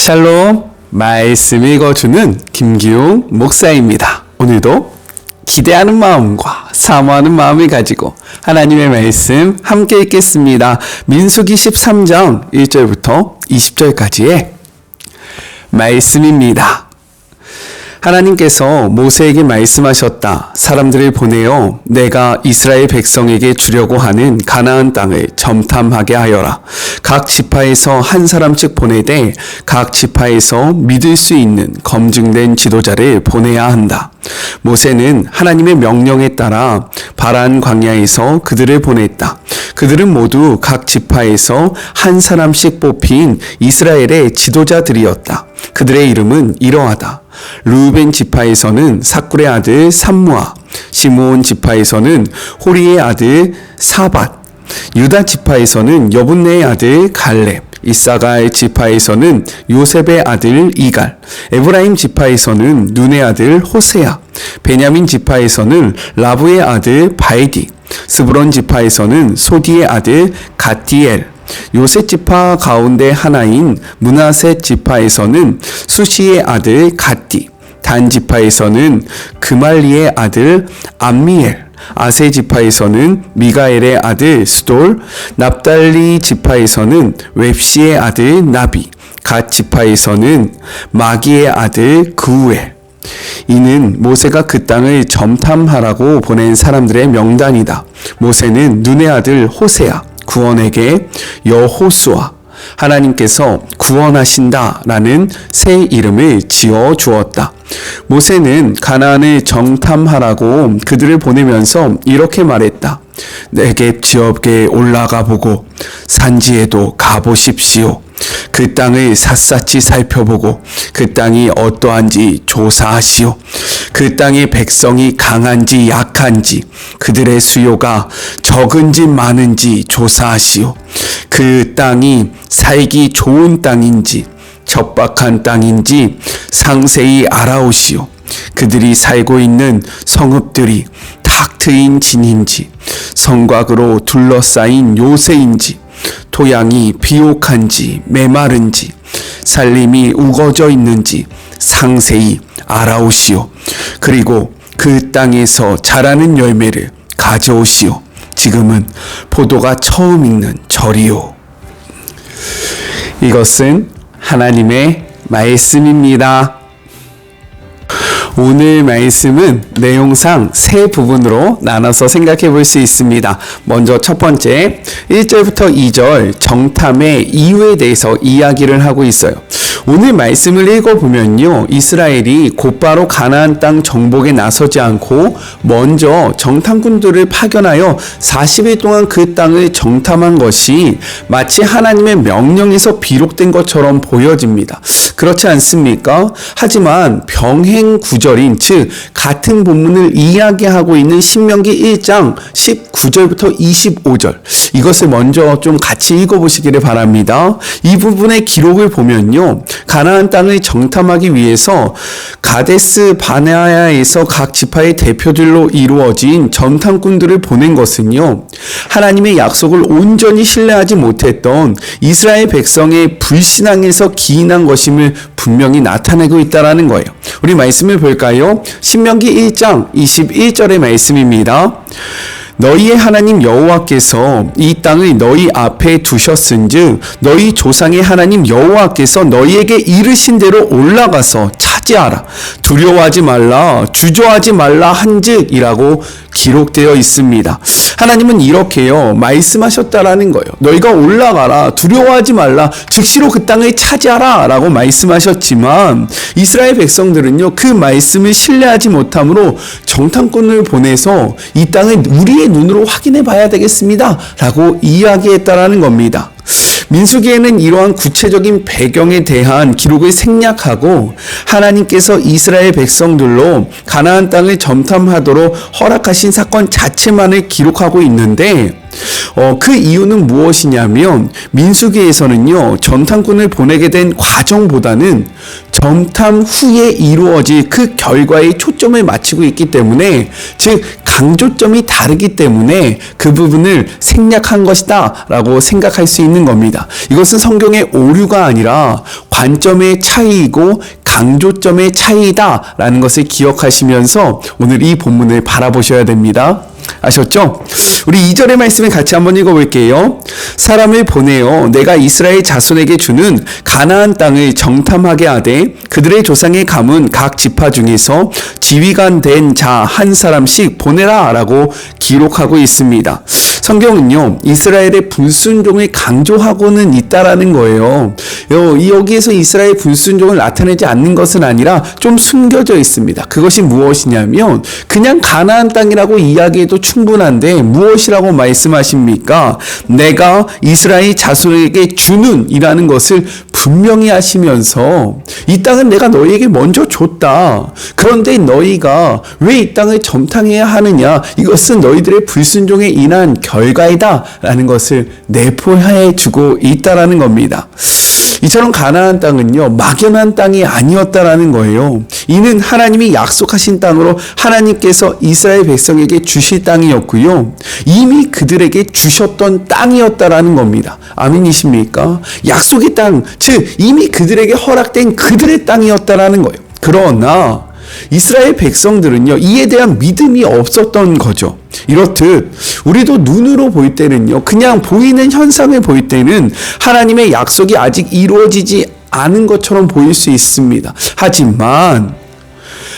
샬롬, 말씀 읽어주는 김기용 목사입니다. 오늘도 기대하는 마음과 사모하는 마음을 가지고 하나님의 말씀 함께 읽겠습니다. 민수기 13장 1절부터 20절까지의 말씀입니다. 하나님께서 모세에게 말씀하셨다. 사람들을 보내어 내가 이스라엘 백성에게 주려고 하는 가나안 땅을 점탐하게 하여라. 각 지파에서 한 사람씩 보내되 각 지파에서 믿을 수 있는 검증된 지도자를 보내야 한다. 모세는 하나님의 명령에 따라 바란 광야에서 그들을 보냈다. 그들은 모두 각 지파에서 한 사람씩 뽑힌 이스라엘의 지도자들이었다. 그들의 이름은 이러하다. 르우벤 지파에서는 삭굴의 아들 삼무아, 시므온 지파에서는 호리의 아들 사밧, 유다 지파에서는 여분네의 아들 갈렙, 이사갈 지파에서는 요셉의 아들 이갈, 에브라임 지파에서는 눈의 아들 호세아, 베냐민 지파에서는 라브의 아들 바이디, 스브론 지파에서는 소디의 아들 갓디엘, 요셉 지파 가운데 하나인 므낫셋 지파에서는 수시의 아들 갓디, 단 지파에서는 그말리의 아들 암미엘, 아세 지파에서는 미가엘의 아들 스돌, 납달리 지파에서는 웹시의 아들 나비, 갓 지파에서는 마기의 아들 그우엘. 이는 모세가 그 땅을 점탐하라고 보낸 사람들의 명단이다. 모세는 눈의 아들 호세아, 구원에게 여호수아, 하나님께서 구원하신다라는 새 이름을 지어 주었다. 모세는 가나안을 정탐하라고 그들을 보내면서 이렇게 말했다. 네겝 지역에 올라가 보고 산지에도 가보십시오. 그 땅을 샅샅이 살펴보고 그 땅이 어떠한지 조사하시오. 그 땅의 백성이 강한지 약한지, 그들의 수요가 적은지 많은지 조사하시오. 그 땅이 살기 좋은 땅인지 척박한 땅인지 상세히 알아오시오. 그들이 살고 있는 성읍들이 탁 트인 진인지 성곽으로 둘러싸인 요새인지 토양이 비옥한지 메마른지 살림이 우거져 있는지 상세히 알아오시오. 그리고 그 땅에서 자라는 열매를 가져오시오. 지금은 포도가 처음 익는 절이요. 이것은 하나님의 말씀입니다. 오늘 말씀은 내용상 세 부분으로 나눠서 생각해 볼 수 있습니다. 먼저 첫 번째 1절부터 2절 정탐의 이유에 대해서 이야기를 하고 있어요. 오늘 말씀을 읽어보면요, 이스라엘이 곧바로 가나안 땅 정복에 나서지 않고 먼저 정탐꾼들을 파견하여 40일 동안 그 땅을 정탐한 것이 마치 하나님의 명령에서 비록된 것처럼 보여집니다. 그렇지 않습니까? 하지만 병행 구절인, 즉 같은 본문을 이야기하고 있는 신명기 1장 19절부터 25절, 이것을 먼저 좀 같이 읽어보시기를 바랍니다. 이 부분의 기록을 보면요, 가나안 땅을 정탐하기 위해서 가데스 바네아야에서 각 지파의 대표들로 이루어진 정탐꾼들을 보낸 것은요, 하나님의 약속을 온전히 신뢰하지 못했던 이스라엘 백성의 불신앙에서 기인한 것임을 분명히 나타내고 있다는 거예요. 우리 말씀을 볼까요? 신명기 1장 21절의 말씀입니다. 너희의 하나님 여호와께서 이 땅을 너희 앞에 두셨은즉 너희 조상의 하나님 여호와께서 너희에게 이르신 대로 올라가서 차지하라. 두려워하지 말라, 주저하지 말라 한즉이라고 기록되어 있습니다. 하나님은 이렇게요 말씀하셨다라는 거예요. 너희가 올라가라, 두려워하지 말라, 즉시로 그 땅을 차지하라 라고 말씀하셨지만 이스라엘 백성들은요 그 말씀을 신뢰하지 못함으로 정탐꾼을 보내서 이 땅을 우리의 눈으로 확인해 봐야 되겠습니다 라고 이야기했다라는 겁니다. 민수기에는 이러한 구체적인 배경에 대한 기록을 생략하고 하나님께서 이스라엘 백성들로 가나안 땅을 점탐하도록 허락하신 사건 자체만을 기록하고 있는데 그 이유는 무엇이냐면 민수기에서는요 정탐꾼을 보내게 된 과정보다는 정탐 후에 이루어질 그 결과에 초점을 맞추고 있기 때문에, 즉 강조점이 다르기 때문에 그 부분을 생략한 것이다 라고 생각할 수 있는 겁니다. 이것은 성경의 오류가 아니라 관점의 차이이고 강조점의 차이다 라는 것을 기억하시면서 오늘 이 본문을 바라보셔야 됩니다. 아셨죠? 우리 2절의 말씀을 같이 한번 읽어볼게요. 사람을 보내어 내가 이스라엘 자손에게 주는 가나안 땅을 정탐하게 하되 그들의 조상의 가문 각 지파 중에서 지휘관 된 자 한 사람씩 보내라 라고 기록하고 있습니다. 성경은요, 이스라엘의 불순종을 강조하고는 있다라는 거예요. 여기에서 이스라엘 불순종을 나타내지 않는 것은 아니라 좀 숨겨져 있습니다. 그것이 무엇이냐면 그냥 가나안 땅이라고 이야기해도 충분한데 무엇이라고 말씀하십니까? 내가 이스라엘 자손에게 주는 이라는 것을 분명히 하시면서 이 땅은 내가 너희에게 먼저 줬다. 그런데 너희가 왜 이 땅을 점탕해야 하느냐? 이것은 너희들의 불순종에 인한 결과이다 라는 것을 내포해 주고 있다라는 겁니다. 이처럼 가나안 땅은요, 막연한 땅이 아니었다라는 거예요. 이는 하나님이 약속하신 땅으로 하나님께서 이스라엘 백성에게 주실 땅이었고요, 이미 그들에게 주셨던 땅이었다라는 겁니다. 아멘이십니까? 약속의 땅, 즉 이미 그들에게 허락된 그들의 땅이었다라는 거예요. 그러나 이스라엘 백성들은요, 이에 대한 믿음이 없었던 거죠. 이렇듯 우리도 눈으로 볼 때는요, 그냥 보이는 현상을 볼 때는 하나님의 약속이 아직 이루어지지 않은 것처럼 보일 수 있습니다. 하지만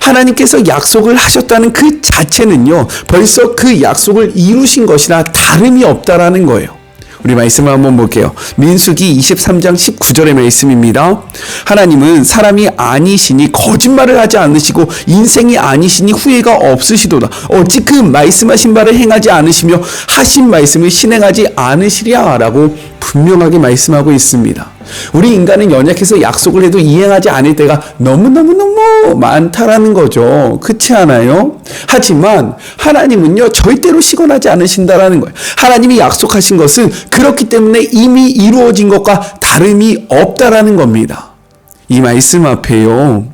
하나님께서 약속을 하셨다는 그 자체는요, 벌써 그 약속을 이루신 것이나 다름이 없다라는 거예요. 우리 말씀을 한번 볼게요. 민수기 23장 19절의 말씀입니다. 하나님은 사람이 아니시니 거짓말을 하지 않으시고 인생이 아니시니 후회가 없으시도다. 어찌 그 말씀하신 바를 행하지 않으시며 하신 말씀을 실행하지 않으시랴 라고 분명하게 말씀하고 있습니다. 우리 인간은 연약해서 약속을 해도 이행하지 않을 때가 너무너무너무 많다라는 거죠. 그렇지 않아요? 하지만 하나님은요, 절대로 시건하지 않으신다라는 거예요. 하나님이 약속하신 것은 그렇기 때문에 이미 이루어진 것과 다름이 없다라는 겁니다. 이 말씀 앞에요,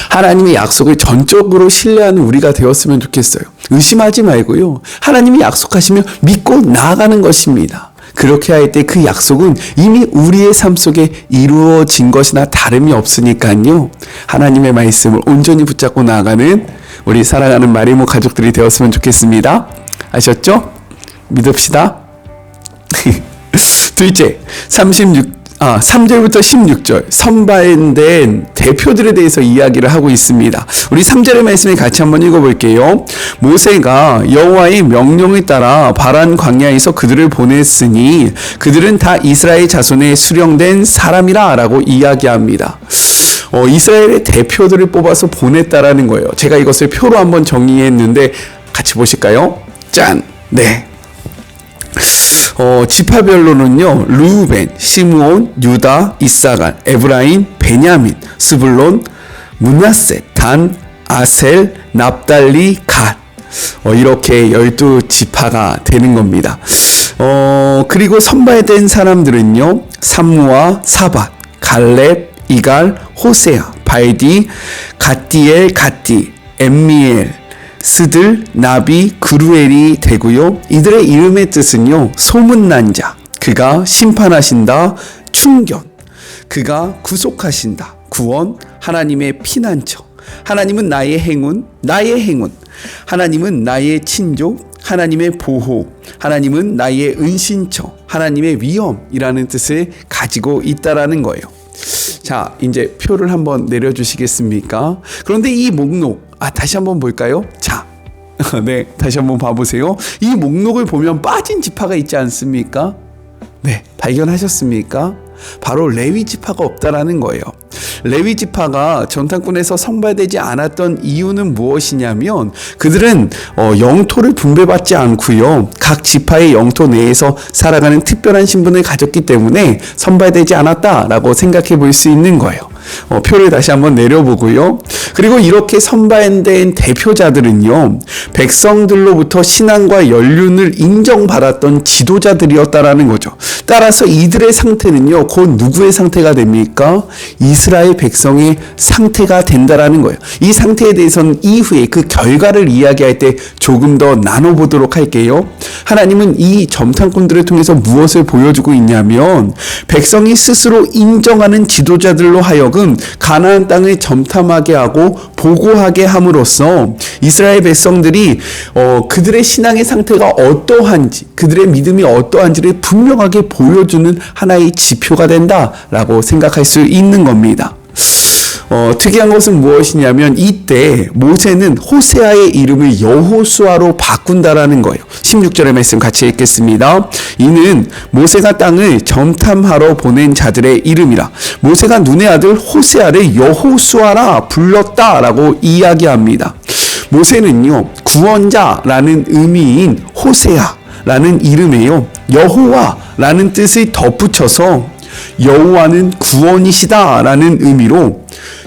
하나님의 약속을 전적으로 신뢰하는 우리가 되었으면 좋겠어요. 의심하지 말고요, 하나님이 약속하시면 믿고 나아가는 것입니다. 그렇게 할 때 그 약속은 이미 우리의 삶 속에 이루어진 것이나 다름이 없으니까요, 하나님의 말씀을 온전히 붙잡고 나아가는 우리 사랑하는 마리모 가족들이 되었으면 좋겠습니다. 아셨죠? 믿읍시다. 둘째, 3절부터 16절 선발된 대표들에 대해서 이야기를 하고 있습니다. 우리 3절의 말씀을 같이 한번 읽어볼게요. 모세가 여호와의 명령에 따라 바란 광야에서 그들을 보냈으니 그들은 다 이스라엘 자손에 수령된 사람이라 라고 이야기합니다. 이스라엘의 대표들을 뽑아서 보냈다라는 거예요. 제가 이것을 표로 한번 정의했는데 같이 보실까요? 짠! 네. 지파별로는요, 르우벤, 시므온, 유다, 이사갈, 에브라임, 베냐민, 스불론, 므낫세, 단, 아셀, 납달리, 갓, 이렇게 12지파가 되는 겁니다. 그리고 선발된 사람들은요, 삼무아, 사밧, 갈렙, 이갈, 호세아, 발디, 갓디엘, 갓디, 엠미엘, 스들, 나비, 그루엘이 되고요. 이들의 이름의 뜻은요, 소문난 자, 그가 심판하신다, 충견, 그가 구속하신다, 구원, 하나님의 피난처, 하나님은 나의 행운, 나의 행운, 하나님은 나의 친족, 하나님의 보호, 하나님은 나의 은신처, 하나님의 위엄이라는 뜻을 가지고 있다라는 거예요. 자, 이제 표를 한번 내려주시겠습니까? 그런데 이 목록, 다시 한번 볼까요? 자, 네, 다시 한번 봐보세요. 이 목록을 보면 빠진 지파가 있지 않습니까? 네, 발견하셨습니까? 바로 레위 지파가 없다라는 거예요. 레위 지파가 전탄꾼에서 선발되지 않았던 이유는 무엇이냐면 그들은 영토를 분배받지 않고요, 각 지파의 영토 내에서 살아가는 특별한 신분을 가졌기 때문에 선발되지 않았다라고 생각해 볼 수 있는 거예요. 표를 다시 한번 내려보고요. 그리고 이렇게 선발된 대표자들은요, 백성들로부터 신앙과 연륜을 인정받았던 지도자들이었다라는 거죠. 따라서 이들의 상태는요, 곧 누구의 상태가 됩니까? 이스라엘 백성의 상태가 된다라는 거예요. 이 상태에 대해서는 이후에 그 결과를 이야기할 때 조금 더 나눠보도록 할게요. 하나님은 이 점탐꾼들을 통해서 무엇을 보여주고 있냐면, 백성이 스스로 인정하는 지도자들로 하여금 가나안 땅을 점탐하게 하고 보고하게 함으로써 이스라엘 백성들이 그들의 신앙의 상태가 어떠한지, 그들의 믿음이 어떠한지를 분명하게 보여주는 하나의 지표가 된다라고 생각할 수 있는 겁니다. 특이한 것은 무엇이냐면 이때 모세는 호세아의 이름을 여호수아로 바꾼다라는 거예요. 16절의 말씀 같이 읽겠습니다. 이는 모세가 땅을 점탐하러 보낸 자들의 이름이라. 모세가 눈의 아들 호세아를 여호수아라 불렀다라고 이야기합니다. 모세는요, 구원자라는 의미인 호세아라는 이름에요, 여호와라는 뜻을 덧붙여서 여호와는 구원이시다라는 의미로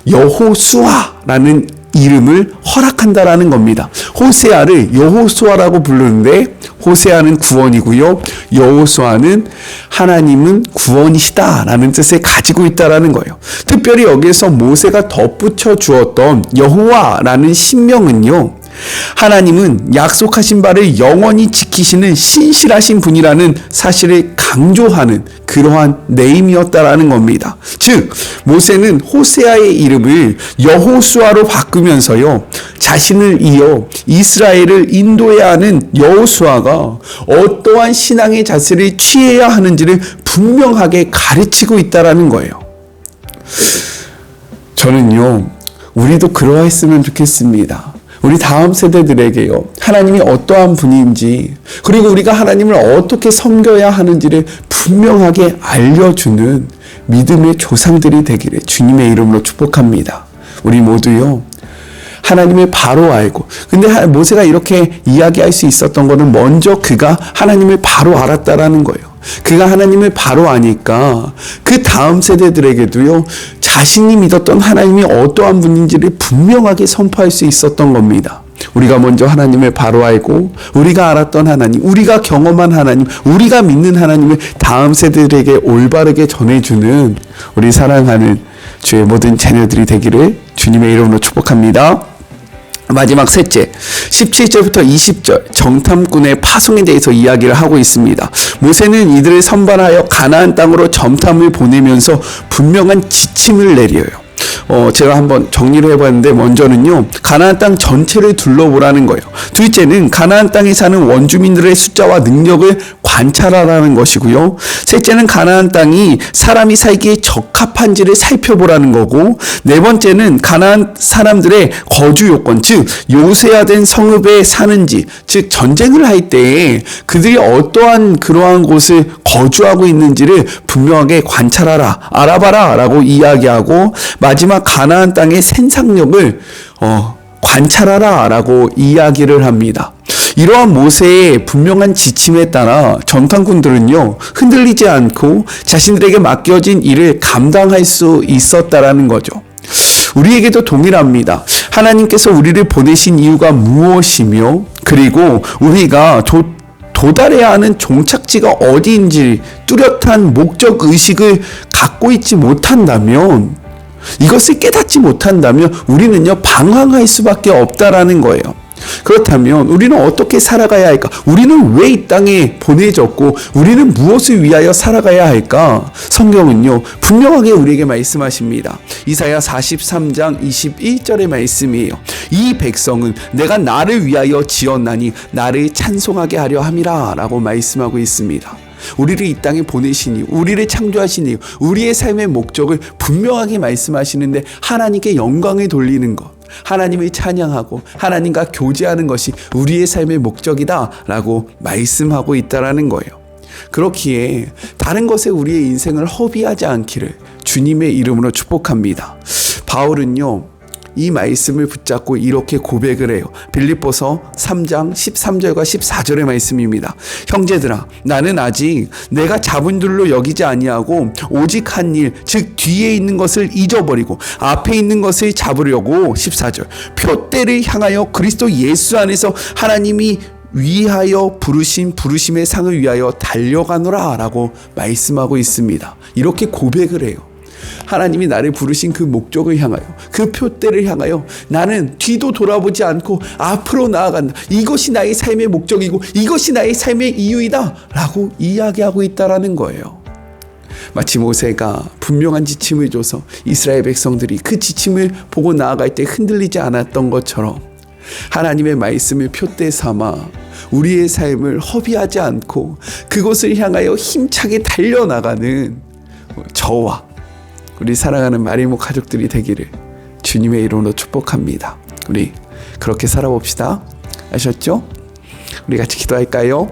여호수아라는 이름을 허락한다라는 겁니다. 호세아를 여호수아라고 부르는데 호세아는 구원이고요, 여호수아는 하나님은 구원이시다라는 뜻을 가지고 있다라는 거예요. 특별히 여기에서 모세가 덧붙여 주었던 여호와라는 신명은요, 하나님은 약속하신 바를 영원히 지키시는 신실하신 분이라는 사실을 강조하는 그러한 네임이었다라는 겁니다. 즉 모세는 호세아의 이름을 여호수아로 바꾸면서요, 자신을 이어 이스라엘을 인도해야 하는 여호수아가 어떠한 신앙의 자세를 취해야 하는지를 분명하게 가르치고 있다라는 거예요. 저는요, 우리도 그러했으면 좋겠습니다. 우리 다음 세대들에게요, 하나님이 어떠한 분인지, 그리고 우리가 하나님을 어떻게 섬겨야 하는지를 분명하게 알려주는 믿음의 조상들이 되기를 주님의 이름으로 축복합니다. 우리 모두요, 하나님을 바로 알고, 근데 모세가 이렇게 이야기할 수 있었던 것은 먼저 그가 하나님을 바로 알았다라는 거예요. 그가 하나님을 바로 아니까 그 다음 세대들에게도요, 자신이 믿었던 하나님이 어떠한 분인지를 분명하게 선포할 수 있었던 겁니다. 우리가 먼저 하나님을 바로 알고, 우리가 알았던 하나님, 우리가 경험한 하나님, 우리가 믿는 하나님을 다음 세대들에게 올바르게 전해주는 우리 사랑하는 주의 모든 자녀들이 되기를 주님의 이름으로 축복합니다. 마지막 셋째, 17절부터 20절 정탐꾼의 파송에 대해서 이야기를 하고 있습니다. 모세는 이들을 선발하여 가나안 땅으로 점탐을 보내면서 분명한 지침을 내려요. 제가 한번 정리를 해봤는데, 먼저는요, 가나안 땅 전체를 둘러보라는 거예요. 둘째는 가나안 땅에 사는 원주민들의 숫자와 능력을 관찰하라는 것이고요. 셋째는 가나안 땅이 사람이 살기에 적합한지를 살펴보라는 거고, 네 번째는 가나안 사람들의 거주 요건, 즉 요새화된 성읍에 사는지, 즉 전쟁을 할 때 그들이 어떠한 그러한 곳을 거주하고 있는지를 분명하게 관찰하라, 알아봐라 라고 이야기하고, 마지막 가나안 땅의 생산력을 관찰하라 라고 이야기를 합니다. 이러한 모세의 분명한 지침에 따라 정탐꾼들은요, 흔들리지 않고 자신들에게 맡겨진 일을 감당할 수 있었다라는 거죠. 우리에게도 동일합니다. 하나님께서 우리를 보내신 이유가 무엇이며, 그리고 우리가 도달해야 하는 종착지가 어디인지 뚜렷한 목적 의식을 갖고 있지 못한다면, 이것을 깨닫지 못한다면 우리는요, 방황할 수밖에 없다라는 거예요. 그렇다면 우리는 어떻게 살아가야 할까? 우리는 왜 이 땅에 보내졌고 우리는 무엇을 위하여 살아가야 할까? 성경은요, 분명하게 우리에게 말씀하십니다. 이사야 43장 21절의 말씀이에요. 이 백성은 내가 나를 위하여 지었나니 나를 찬송하게 하려 함이라 라고 말씀하고 있습니다. 우리를 이 땅에 보내신 이유, 우리를 창조하신 이유, 우리의 삶의 목적을 분명하게 말씀하시는데, 하나님께 영광을 돌리는 것, 하나님을 찬양하고 하나님과 교제하는 것이 우리의 삶의 목적이다 라고 말씀하고 있다라는 거예요. 그렇기에 다른 것에 우리의 인생을 허비하지 않기를 주님의 이름으로 축복합니다. 바울은요, 이 말씀을 붙잡고 이렇게 고백을 해요. 빌립보서 3장 13절과 14절의 말씀입니다. 형제들아, 나는 아직 내가 잡은 줄로 여기지 아니하고 오직 한 일, 즉 뒤에 있는 것을 잊어버리고 앞에 있는 것을 잡으려고 14절 표대를 향하여 그리스도 예수 안에서 하나님이 위하여 부르심의 상을 위하여 달려가노라 라고 말씀하고 있습니다. 이렇게 고백을 해요. 하나님이 나를 부르신 그 목적을 향하여, 그 표대를 향하여 나는 뒤도 돌아보지 않고 앞으로 나아간다. 이것이 나의 삶의 목적이고 이것이 나의 삶의 이유이다 라고 이야기하고 있다라는 거예요. 마치 모세가 분명한 지침을 줘서 이스라엘 백성들이 그 지침을 보고 나아갈 때 흔들리지 않았던 것처럼 하나님의 말씀을 표대 삼아 우리의 삶을 허비하지 않고 그것을 향하여 힘차게 달려나가는 저와 우리 사랑하는 마리모 가족들이 되기를 주님의 이름으로 축복합니다. 우리 그렇게 살아봅시다. 아셨죠? 우리 같이 기도할까요?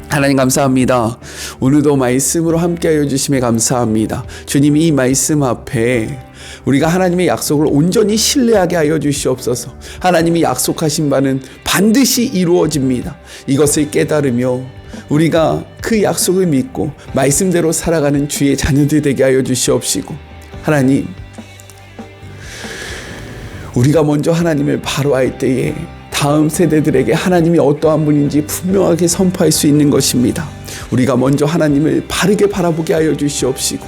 하나님 감사합니다. 오늘도 말씀으로 함께하여 주심에 감사합니다. 주님이 이 말씀 앞에 우리가 하나님의 약속을 온전히 신뢰하게 하여 주시옵소서. 하나님이 약속하신 바는 반드시 이루어집니다. 이것을 깨달으며 우리가 그 약속을 믿고 말씀대로 살아가는 주의 자녀들 되게 하여 주시옵시고, 하나님, 우리가 먼저 하나님을 바로 알 때에 다음 세대들에게 하나님이 어떠한 분인지 분명하게 선포할 수 있는 것입니다. 우리가 먼저 하나님을 바르게 바라보게 하여 주시옵시고,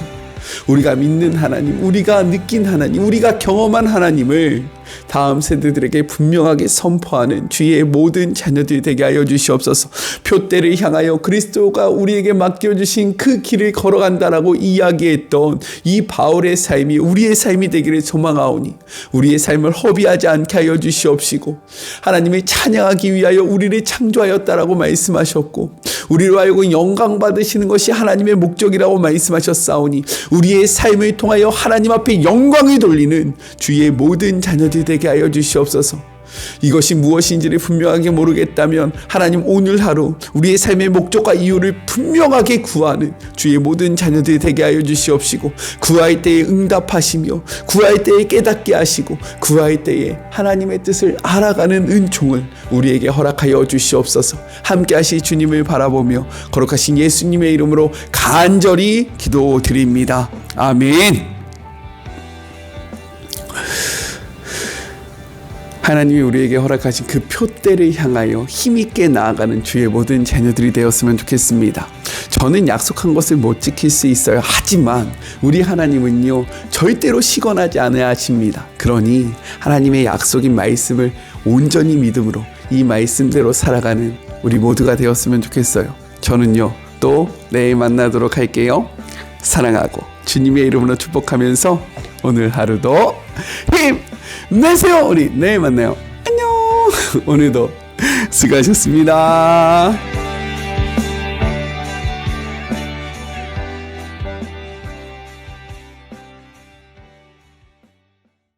우리가 믿는 하나님, 우리가 느낀 하나님, 우리가 경험한 하나님을 다음 세대들에게 분명하게 선포하는 주의 모든 자녀들이 되게 하여 주시옵소서. 표대를 향하여 그리스도가 우리에게 맡겨주신 그 길을 걸어간다라고 이야기했던 이 바울의 삶이 우리의 삶이 되기를 소망하오니 우리의 삶을 허비하지 않게 하여 주시옵시고, 하나님을 찬양하기 위하여 우리를 창조하였다라고 말씀하셨고 우리로 하여금 영광 받으시는 것이 하나님의 목적이라고 말씀하셨사오니 우리의 삶을 통하여 하나님 앞에 영광을 돌리는 주의 모든 자녀들 되게 하여 주시옵소서. 이것이 무엇인지를 분명하게 모르겠다면 하나님, 오늘 하루 우리의 삶의 목적과 이유를 분명하게 구하는 주의 모든 자녀들이 되게 하여 주시옵시고, 구할 때에 응답하시며 구할 때에 깨닫게 하시고 구할 때에 하나님의 뜻을 알아가는 은총을 우리에게 허락하여 주시옵소서. 함께 하실 주님을 바라보며 거룩하신 예수님의 이름으로 간절히 기도드립니다. 아멘. 하나님이 우리에게 허락하신 그 표대를 향하여 힘있게 나아가는 주의 모든 자녀들이 되었으면 좋겠습니다. 저는 약속한 것을 못 지킬 수 있어요. 하지만 우리 하나님은요, 절대로 시건하지 않아야 하십니다. 그러니 하나님의 약속인 말씀을 온전히 믿음으로 이 말씀대로 살아가는 우리 모두가 되었으면 좋겠어요. 저는요, 또 내일 만나도록 할게요. 사랑하고 주님의 이름으로 축복하면서 오늘 하루도 힘 내세요. 우리 내일 만나요. 안녕. 오늘도 수고하셨습니다.